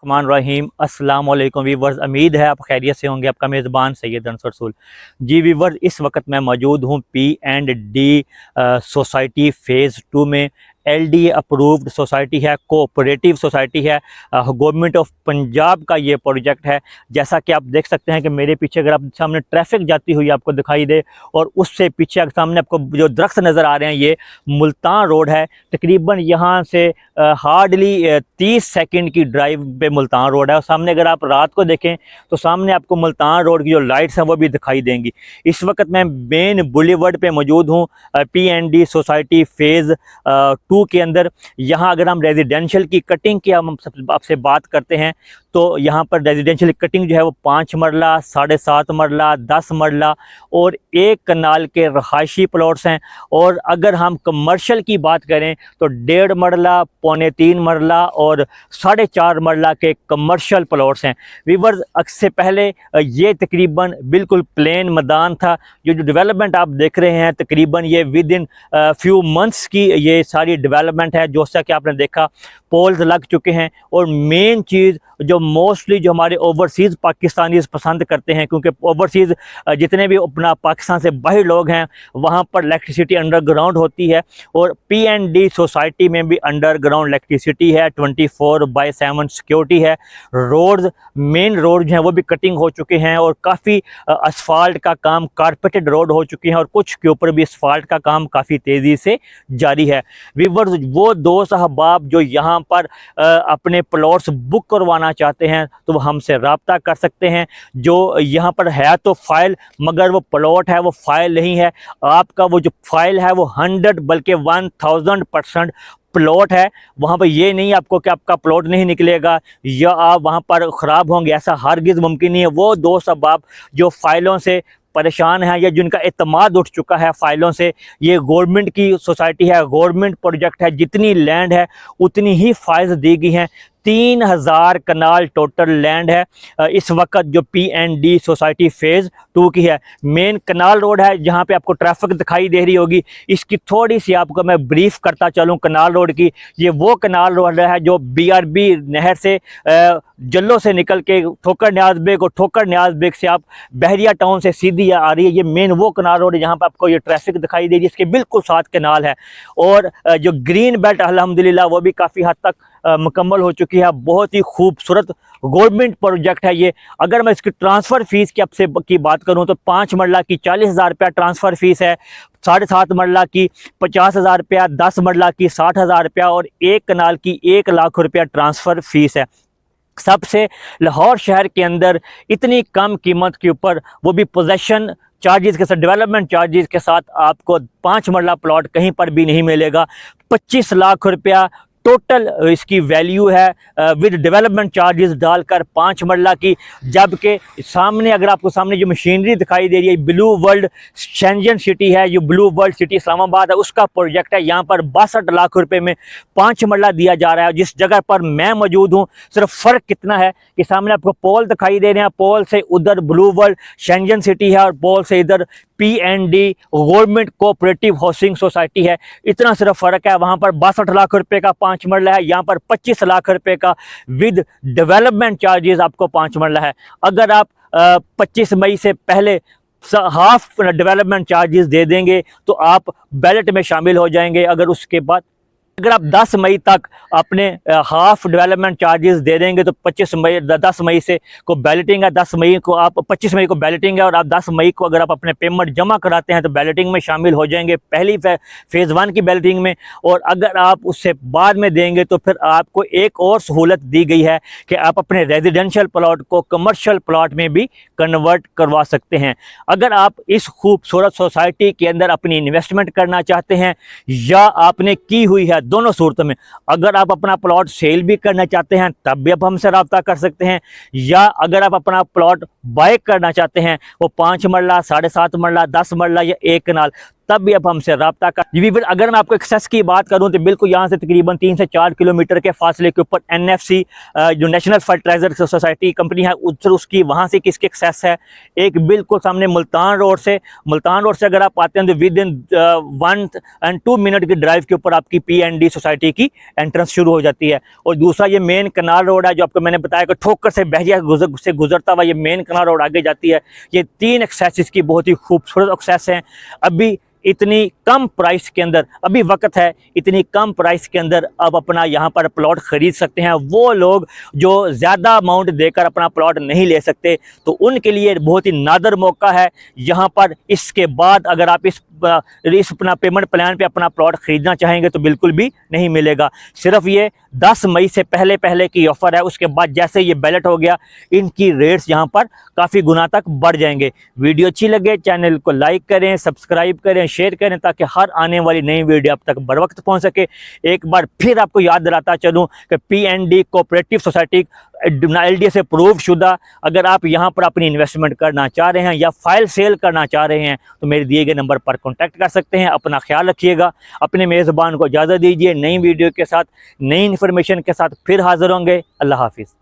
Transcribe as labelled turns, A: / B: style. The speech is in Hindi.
A: रहमान रहीम अस्सलाम वालेकुम वीवर्स। उम्मीद है आप खैरियत से होंगे। आपका मेज़बान सैयद अनसर रसूल। जी वीवर्स, इस वक्त मैं मौजूद हूँ P&D सोसाइटी फ़ेज़ 2 में। LDA अप्रूव्ड सोसाइटी है, कोऑपरेटिव सोसाइटी है, गवर्नमेंट ऑफ पंजाब का ये प्रोजेक्ट है। जैसा कि आप देख सकते हैं कि मेरे पीछे अगर आप सामने ट्रैफिक जाती हुई आपको दिखाई दे और उससे पीछे सामने आपको जो दरख्त नज़र आ रहे हैं, ये मुल्तान रोड है। तकरीबन यहाँ से हार्डली 30 सेकंड की ड्राइव पे मुल्तान रोड है। और सामने अगर आप रात को देखें तो सामने आपको मुल्तान रोड की जो लाइट्स हैं वो भी दिखाई देंगी। इस वक्त मैं मेन बुलेवर्ड पे मौजूद हूँ P&D सोसाइटी फ़ेज़ 2 के अंदर। यहाँ अगर हम रेजिडेंशियल की कटिंग की हम आपसे बात करते हैं तो यहाँ पर रेजिडेंशियल कटिंग जो है वो 5 मरला, 7.5 मरला, 10 मरला और 1 कनाल के रहायशी प्लॉट्स हैं। और अगर हम कमर्शियल की बात करें तो 1.5 मरला, 3.25 मरला और 4.5 मरला के कमर्शियल प्लॉट्स हैं। वीवर्स, से पहले ये तकरीबन बिल्कुल प्लेन मैदान था। जो डेवलपमेंट आप देख रहे हैं तकरीबन ये विद इन फ्यू मंथ्स की ये सारी डेवलपमेंट है। जैसा कि आपने देखा, पोल्स लग चुके हैं। और मेन चीज़ जो मोस्टली जो हमारे ओवरसीज़ पाकिस्तानीज़ पसंद करते हैं, क्योंकि ओवरसीज़ जितने भी अपना पाकिस्तान से बाहर लोग हैं वहाँ पर इलेक्ट्रिसिटी अंडरग्राउंड होती है। और P&D सोसाइटी में भी अंडरग्राउंड इलेक्ट्रिसिटी है, 24/7 सिक्योरिटी है। रोड्स, मेन रोड जो हैं वो भी कटिंग हो चुके हैं और काफ़ी असफाल्ट का काम, कारपेटेड रोड हो चुके हैं और कुछ के ऊपर भी असफाल्ट का काम काफ़ी तेज़ी से जारी है। वीवर्स, वो दोस्त अहबाब जो यहाँ पर अपने प्लॉट्स बुक करवाना चाहते हैं तो वो हमसे रब्ता कर सकते हैं। जो यहाँ पर है तो फाइल, मगर वो प्लॉट है वो फाइल नहीं है। आपका वो जो फाइल है वो 100 बल्कि 1000% प्लॉट है। वहाँ पर ये नहीं आपको कि आपका प्लॉट नहीं निकलेगा या आप वहाँ पर ख़राब होंगे, ऐसा हरगिज़ मुमकिन नहीं है। वो दोस्त अहबाब जो फ़ाइलों से परेशान है या जिनका एतमाद उठ चुका है फ़ाइलों से, ये गवर्नमेंट की सोसाइटी है, गवर्नमेंट प्रोजेक्ट है। जितनी लैंड है उतनी ही फाइल्स दी गई हैं। 3000 कनाल टोटल लैंड है इस वक्त जो P&D सोसाइटी फ़ेज़ 2 की है। मेन कनाल रोड है जहाँ पे आपको ट्रैफिक दिखाई दे रही होगी। इसकी थोड़ी सी आपको मैं ब्रीफ करता चलूँ कनाल रोड की। ये वो कनाल रोड है जो BRB नहर से जल्लो से निकल के ठोकर न्याज बेग और ठोकर न्याज बेग से आप बहरिया टाउन से सीधी आ रही है। ये मेन वो कनाल रोड है जहाँ पर आपको ये ट्रैफिक दिखाई दे रही है। इसके बिल्कुल साथ कनाल है। और जो ग्रीन बेल्ट अल्हम्दुलिल्लाह वो भी काफ़ी हद तक मुकम्मल हो चुकी है। बहुत ही खूबसूरत गवर्नमेंट प्रोजेक्ट है ये। अगर मैं इसकी ट्रांसफ़र फ़ीस की आपसे की बात करूं तो 5 मरला की 40,000 रुपया ट्रांसफ़र फ़ीस है, 7.5 मरला की 50,000 रुपया, 10 मरला की 60,000 रुपया और 1 कनाल की 1 लाख रुपया ट्रांसफ़र फ़ीस है। सबसे लाहौर शहर के अंदर इतनी कम कीमत के ऊपर, वो भी पोजेसन चार्जेस के साथ, डेवलपमेंट चार्जेस के साथ, आपको 5 मरला प्लॉट कहीं पर भी नहीं मिलेगा। 25 लाख रुपया टोटल इसकी वैल्यू है विद डेवलपमेंट चार्जेस डालकर 5 मरला की। जबकि सामने अगर आपको सामने जो मशीनरी दिखाई दे रही है, ब्लू वर्ल्ड शेंजन सिटी है, जो ब्लू वर्ल्ड सिटी इस्लामाबाद है, उसका प्रोजेक्ट है। यहाँ पर 62 लाख रुपए में 5 मरला दिया जा रहा है। जिस जगह पर मैं मौजूद हूँ, सिर्फ फ़र्क कितना है कि सामने आपको पोल दिखाई दे रहे हैं, पोल से उधर ब्लू वर्ल्ड शेंजन सिटी है और पोल से इधर P&D government cooperative housing society है। इतना सिर्फ फ़र्क है। वहाँ पर 62 लाख रुपए का 5 मरला है, यहाँ पर 25 लाख रुपए का विद डेवलपमेंट चार्जेस आपको 5 मरला है। अगर आप 25 मई से पहले हाफ डेवलपमेंट चार्जेस दे देंगे तो आप बैलेट में शामिल हो जाएंगे। अगर उसके बाद अगर आप 10 मई तक अपने हाफ डेवलपमेंट चार्जेस दे देंगे तो 10 मई से को बैलेटिंग है। 10 मई को आप 25 मई को बैलेटिंग है और आप 10 मई को अगर आप अपने पेमेंट जमा कराते हैं तो बैलेटिंग में शामिल हो जाएंगे, पहली फ़ेज़ 1 की बैलेटिंग में। और अगर आप उससे बाद में देंगे तो फिर आपको एक और सहूलत दी गई है कि आप अपने रेजिडेंशियल प्लॉट को कमर्शियल प्लॉट में भी कन्वर्ट करवा सकते हैं। अगर आप इस खूबसूरत सोसाइटी के अंदर अपनी इन्वेस्टमेंट करना चाहते हैं या आपने की हुई है, दोनों सूरतों में, अगर आप अपना प्लॉट सेल भी करना चाहते हैं तब भी आप हमसे रब्ता कर सकते हैं। या अगर आप अपना प्लॉट बाय करना चाहते हैं, वो 5 मरला, 7.5 मरला, 10 मरला या 1 कनाल, तब भी आप हमसे रब्ता कर। जी वीवर, अगर मैं आपको एक्सेस की बात करूं तो बिल्कुल यहाँ से तकरीबन 3 से 4 किलोमीटर के फासले के ऊपर NFC जो नेशनल फर्टिलाइजर सोसाइटी कंपनी है उसकी वहाँ से किसकी एक्सेस है। एक बिल्कुल सामने मुल्तान रोड से अगर आप आते हैं तो विद इन 1 and 2 मिनट की ड्राइव के ऊपर आपकी P&D सोसाइटी की एंट्रेंस शुरू हो जाती है। और दूसरा ये मेन कनाल रोड है जो आपको मैंने बताया कि ठोकर से बहरिया से गुजरता हुआ ये मेन कनाल रोड आगे जाती है। ये 3 एक्सेस की बहुत ही खूबसूरत एक्सेस हैं। अभी इतनी कम प्राइस के अंदर अभी वक्त है, इतनी कम प्राइस के अंदर आप अपना यहाँ पर प्लॉट ख़रीद सकते हैं। वो लोग जो ज़्यादा अमाउंट देकर अपना प्लॉट नहीं ले सकते तो उनके लिए बहुत ही नादर मौका है यहाँ पर। इसके बाद अगर आप इस अपना पेमेंट प्लान पे अपना प्लॉट ख़रीदना चाहेंगे तो बिल्कुल भी नहीं मिलेगा। सिर्फ ये 10 मई से पहले की ऑफ़र है। उसके बाद जैसे ये बैलेट हो गया इनकी रेट्स यहाँ पर काफ़ी गुना तक बढ़ जाएंगे। वीडियो अच्छी लगे चैनल को लाइक करें, सब्सक्राइब करें, शेयर करें ताकि हर आने वाली नई वीडियो आप तक बर वक्त पहुँच सके। एक बार फिर आपको याद दिलाता चलूँ कि P&D कोऑपरेटिव सोसाइटी LDA से अप्रूव शुदा अगर आप यहाँ पर अपनी इन्वेस्टमेंट करना चाह रहे हैं या फाइल सेल करना चाह रहे हैं तो मेरे दिए गए नंबर पर कॉन्टैक्ट कर सकते हैं। अपना ख्याल रखिएगा, अपने मेज़बान को इजाज़त दीजिए। नई वीडियो के साथ, नई इन्फॉर्मेशन के साथ फिर हाज़िर होंगे। अल्लाह हाफिज़।